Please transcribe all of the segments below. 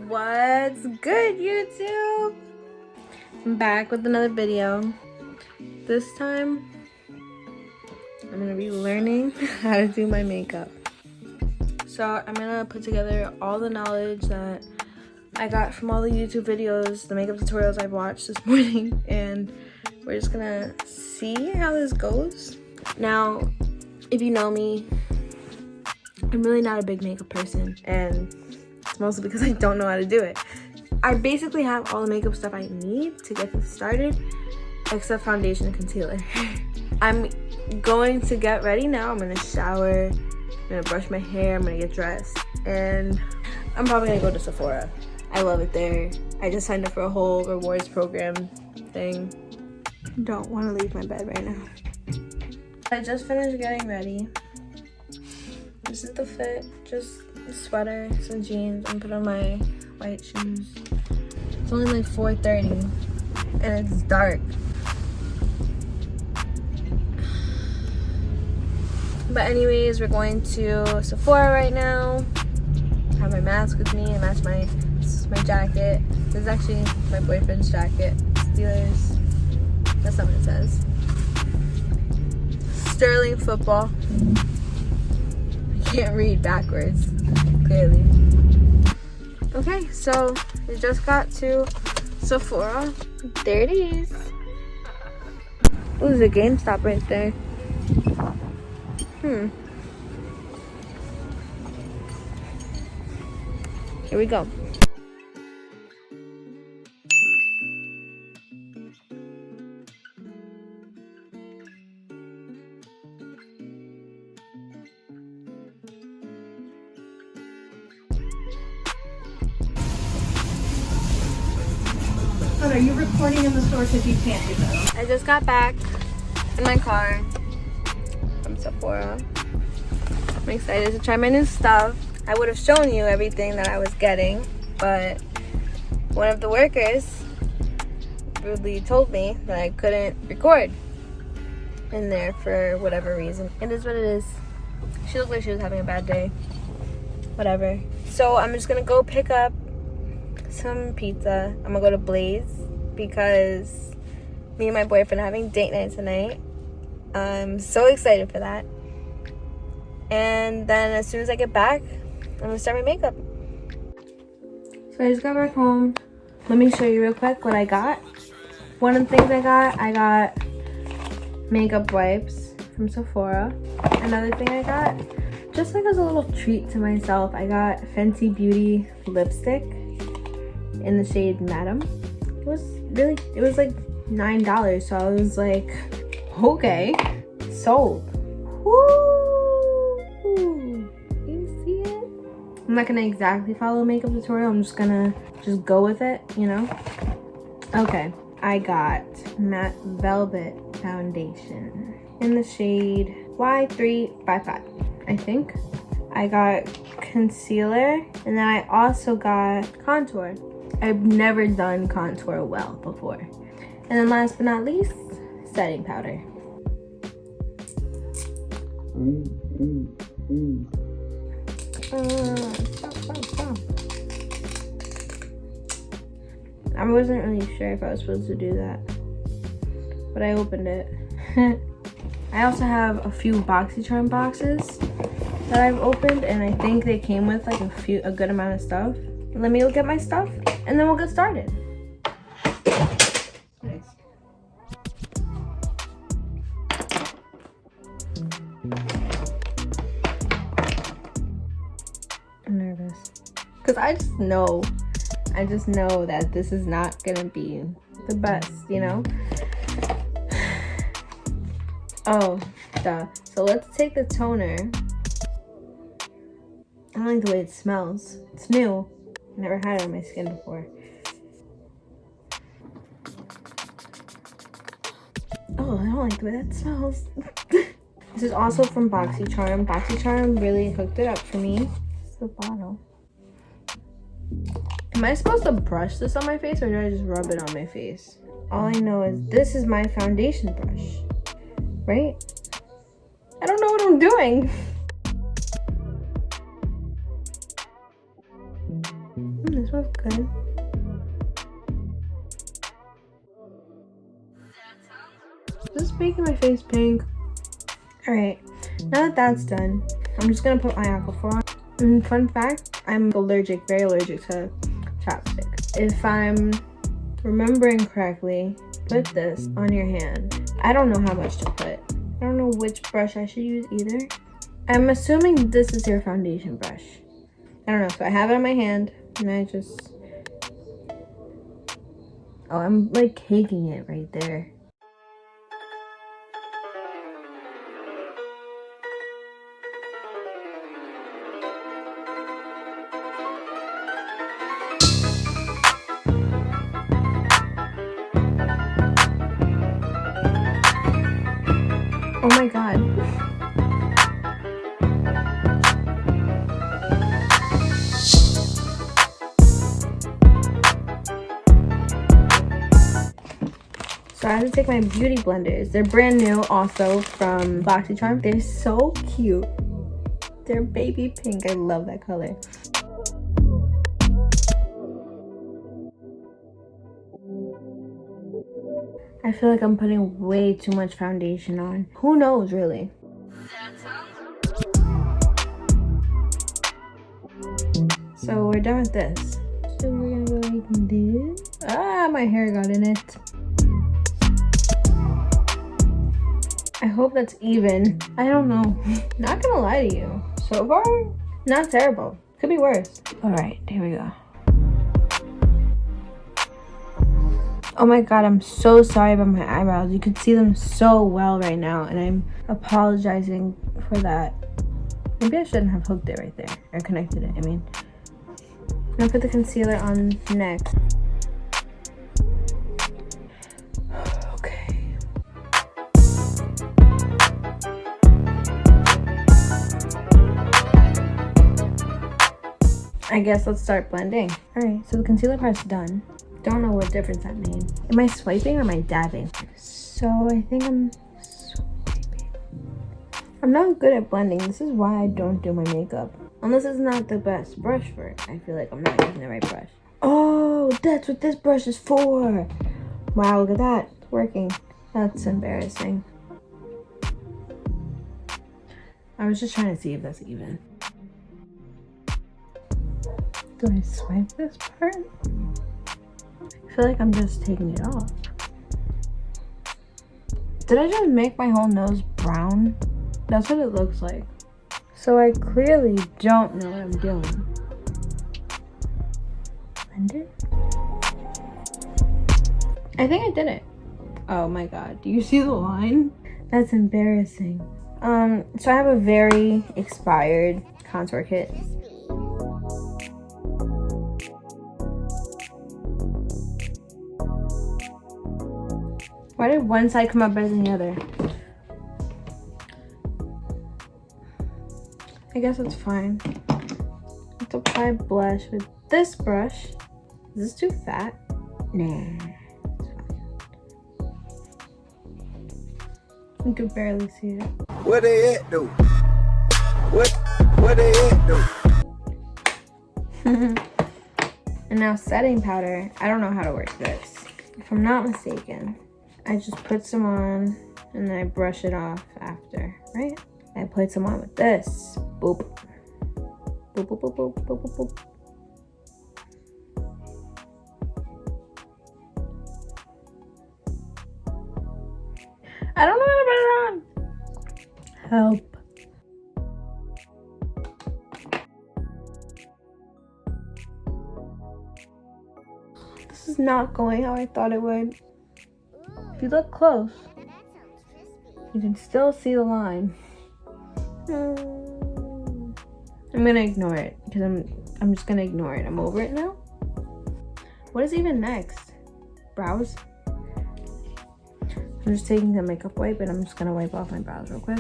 What's good, YouTube? I'm back with another video. This time I'm gonna be learning how to do my makeup. So I'm gonna put together all the knowledge that I got from all the YouTube videos, the makeup tutorials I've watched this morning, and we're just gonna see how this goes. Now, if you know me, I'm really not a big makeup person, and it's mostly because I don't know how to do it. I basically have all the makeup stuff I need to get this started, except foundation and concealer. I'm going to get ready now. I'm gonna shower, I'm gonna brush my hair, I'm gonna get dressed, and I'm probably gonna go to Sephora. I love it there. I just signed up for a whole rewards program thing. Don't want to leave my bed right now. I just finished getting ready. This is the fit, just a sweater, some jeans, and put on my white shoes. It's only like 4:30 and it's dark. But anyways, we're going to Sephora right now. I have my mask with me. I match my jacket. This is actually my boyfriend's jacket. Steelers. That's not what it says. Sterling football. I can't read backwards, clearly. Okay, so we just got to Sephora. There it is. Ooh, there's a GameStop right there. Here we go. But are you recording in the store because you can't do that? I just got back in my car from Sephora. I'm excited to try my new stuff. I would have shown you everything that I was getting, but one of the workers rudely told me that I couldn't record in there for whatever reason. It is what it is. She looked like she was having a bad day. Whatever. So I'm just gonna go pick up some pizza. I'm gonna go to Blaze because me and my boyfriend are having date night tonight. I'm so excited for that. And then as soon as I get back, I'm gonna start my makeup. So I just got back home. Let me show you real quick what I got. One of the things I got makeup wipes from Sephora. Another thing I got, just like as a little treat to myself, I got Fenty Beauty lipstick in the shade Madam. It was like $9, so I was like, okay, sold. Woo! You see it? I'm not gonna exactly follow a makeup tutorial. I'm just gonna go with it, you know? Okay, I got Matte Velvet Foundation in the shade Y355, I think. I got concealer, and then I also got contour. I've never done contour well before. And then last but not least, setting powder. Stop. I wasn't really sure if I was supposed to do that, but I opened it. I also have a few BoxyCharm boxes that I've opened, and I think they came with like a good amount of stuff. Let me look at my stuff, and then we'll get started. Nice. I'm nervous because I just know that this is not gonna be the best, you know. Oh, duh. So let's take the toner. I don't like the way it smells. It's new. I never had it on my skin before. Oh, I don't like the way that smells. This is also from BoxyCharm. BoxyCharm really hooked it up for me. It's the bottle. Am I supposed to brush this on my face or do I just rub it on my face? All I know is this is my foundation brush, right? I don't know what I'm doing. This smells good. This is making my face pink. Alright, now that that's done, I'm just gonna put my Aquaphor on. And fun fact, I'm allergic, very allergic to chapstick. If I'm remembering correctly, put this on your hand. I don't know how much to put. I don't know which brush I should use either. I'm assuming this is your foundation brush. I don't know, so I have it on my hand and I just... Oh, I'm like caking it right there. Oh my god. So I have to take my beauty blenders. They're brand new also from BoxyCharm. They're so cute. They're baby pink. I love that color. I feel like I'm putting way too much foundation on. Who knows, really? So we're done with this. So we're gonna go like this. Ah, my hair got in it. I hope that's even. I don't know. Not gonna lie to you. So far, not terrible. Could be worse. All right, here we go. Oh my god, I'm so sorry about my eyebrows. You can see them so well right now, and I'm apologizing for that. Maybe I shouldn't have hooked it right there, or connected it, I mean. I'm gonna put the concealer on next. Okay. I guess let's start blending. Alright, so the concealer part's done. Don't know what difference that made. Am I swiping or am I dabbing? So I think I'm swiping. I'm not good at blending. This is why I don't do my makeup. Unless it's not the best brush for it. I feel like I'm not using the right brush. Oh, that's what this brush is for. Wow, look at that. It's working. That's embarrassing. I was just trying to see if that's even. Do I swipe this part? I feel like I'm just taking it off. Did I just make my whole nose brown? That's what it looks like. So I clearly don't know what I'm doing. Blend it? I think I did it. Oh my god, do you see the line? That's embarrassing. So I have a very expired contour kit. Why did one side come out better than the other? I guess it's fine. Let's apply blush with this brush. Is this too fat? Nah, it's fine. You can barely see it. Where they at though? Where they at though? And now setting powder. I don't know how to work this. If I'm not mistaken, I just put some on and then I brush it off after, right? I put some on with this. Boop. Boop, boop, boop, boop, boop, boop, boop. I don't know how to put it on. Help. This is not going how I thought it would. If you look close, you can still see the line. I'm gonna ignore it because I'm just gonna ignore it. I'm over it now. What is even next? Brows? I'm just taking the makeup wipe and I'm just gonna wipe off my brows real quick.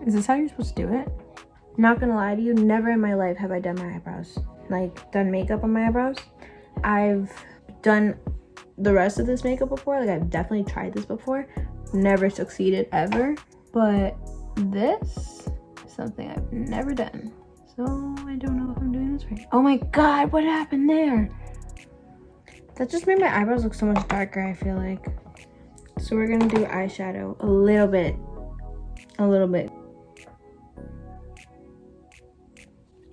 Is this how you're supposed to do it? Not gonna lie to you, never in my life have I done my eyebrows. Like, done makeup on my eyebrows. I've done the rest of this makeup before. Like, I've definitely tried this before. Never succeeded ever. But this is something I've never done. So I don't know if I'm doing this right. Oh my god, what happened there? That just made my eyebrows look so much darker, I feel like. So we're gonna do eyeshadow a little bit. A little bit.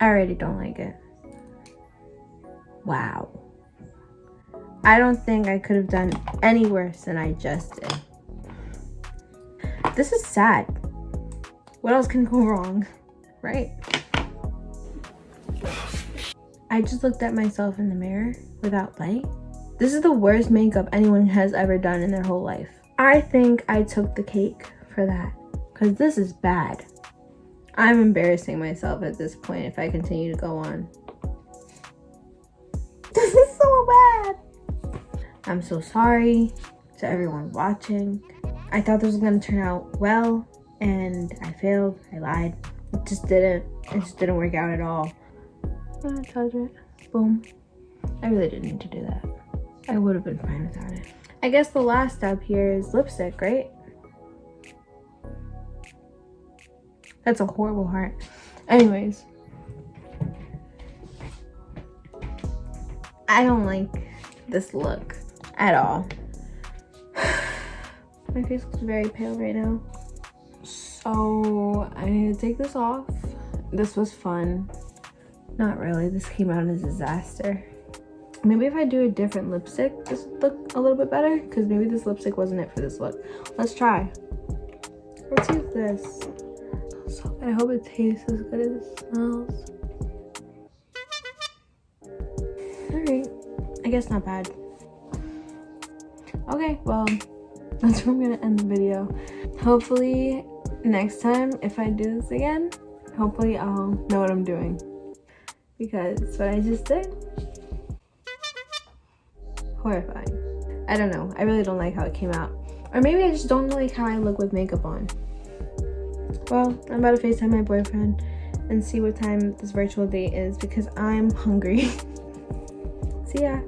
I already don't like it. Wow. I don't think I could have done any worse than I just did. This is sad. What else can go wrong, right? I just looked at myself in the mirror without light. This is the worst makeup anyone has ever done in their whole life. I think I took the cake for that, because this is bad. I'm embarrassing myself at this point if I continue to go on. This is so bad. I'm so sorry to everyone watching. I thought this was gonna turn out well, and I failed. I lied. It just didn't work out at all. I'm gonna touch it. Boom. I really didn't need to do that. I would have been fine without it. I guess the last step here is lipstick, right? That's a horrible heart. Anyways. I don't like this look at all. My face looks very pale right now. So I need to take this off. This was fun. Not really. This came out as a disaster. Maybe if I do a different lipstick, this would look a little bit better, because maybe this lipstick wasn't it for this look. Let's try. Let's use this. So I hope it tastes as good as it smells. Alright. I guess not bad. Okay, well, that's where I'm gonna end the video. Hopefully next time, if I do this again, hopefully I'll know what I'm doing. Because what I just did, horrifying. I don't know. I really don't like how it came out. Or maybe I just don't like how I look with makeup on. Well, I'm about to FaceTime my boyfriend and see what time this virtual date is, because I'm hungry. See ya.